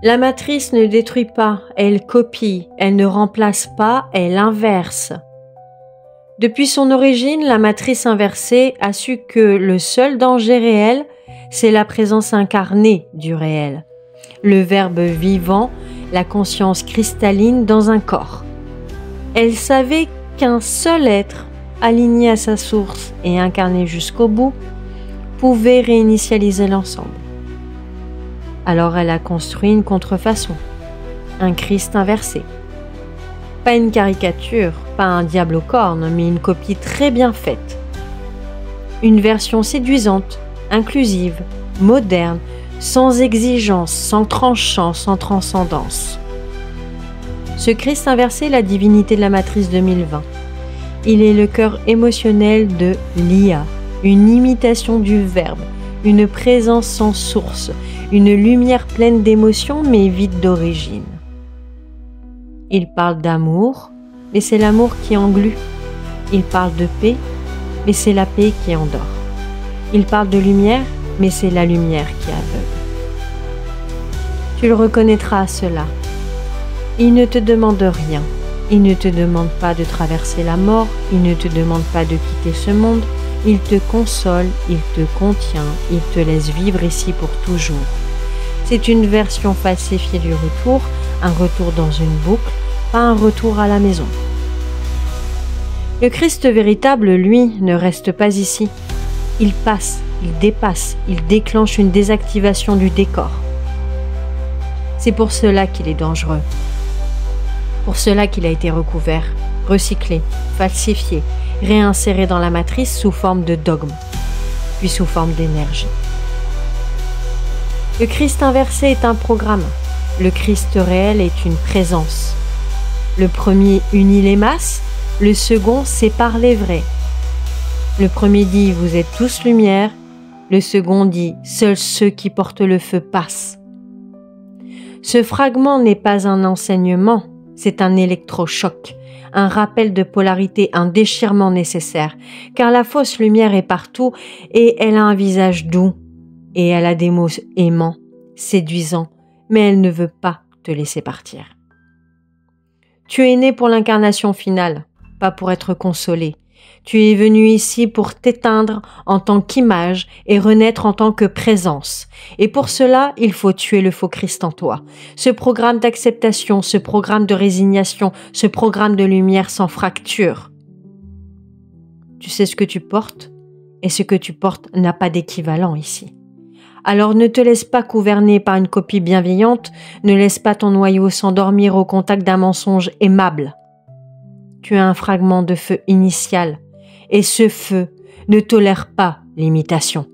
La matrice ne détruit pas, elle copie, elle ne remplace pas, elle inverse. Depuis son origine, la matrice inversée a su que le seul danger réel, c'est la présence incarnée du réel, le verbe vivant, la conscience cristalline dans un corps. Elle savait qu'un seul être, aligné à sa source et incarné jusqu'au bout, pouvait réinitialiser l'ensemble. Alors elle a construit une contrefaçon, un Christ inversé. Pas une caricature, pas un diable aux cornes, mais une copie très bien faite. Une version séduisante, inclusive, moderne, sans exigence, sans tranchant, sans transcendance. Ce Christ inversé est la divinité de la matrice 2020. Il est le cœur émotionnel de l'IA, une imitation du verbe, une présence sans source, une lumière pleine d'émotions mais vide d'origine. Il parle d'amour, mais c'est l'amour qui englue. Il parle de paix, mais c'est la paix qui endort. Il parle de lumière, mais c'est la lumière qui aveugle. Tu le reconnaîtras à cela. Il ne te demande rien. Il ne te demande pas de traverser la mort. Il ne te demande pas de quitter ce monde. Il te console, il te contient, il te laisse vivre ici pour toujours. C'est une version falsifiée du retour, un retour dans une boucle, pas un retour à la maison. Le Christ véritable, lui, ne reste pas ici. Il passe, il dépasse, il déclenche une désactivation du décor. C'est pour cela qu'il est dangereux. Pour cela qu'il a été recouvert, recyclé, falsifié, réinséré dans la matrice sous forme de dogme, puis sous forme d'énergie. Le Christ inversé est un programme. Le Christ réel est une présence. Le premier unit les masses, le second sépare les vrais. Le premier dit « Vous êtes tous lumière », le second dit « Seuls ceux qui portent le feu passent ». Ce fragment n'est pas un enseignement, c'est un électrochoc, un rappel de polarité, un déchirement nécessaire, car la fausse lumière est partout et elle a un visage doux, et elle a des mots aimants, séduisants, mais elle ne veut pas te laisser partir. Tu es né pour l'incarnation finale, pas pour être consolé. Tu es venu ici pour t'éteindre en tant qu'image et renaître en tant que présence. Et pour cela, il faut tuer le faux Christ en toi. Ce programme d'acceptation, ce programme de résignation, ce programme de lumière sans fracture. Tu sais ce que tu portes et ce que tu portes n'a pas d'équivalent ici. Alors ne te laisse pas gouverner par une copie bienveillante, ne laisse pas ton noyau s'endormir au contact d'un mensonge aimable. Tu as un fragment de feu initial et ce feu ne tolère pas l'imitation.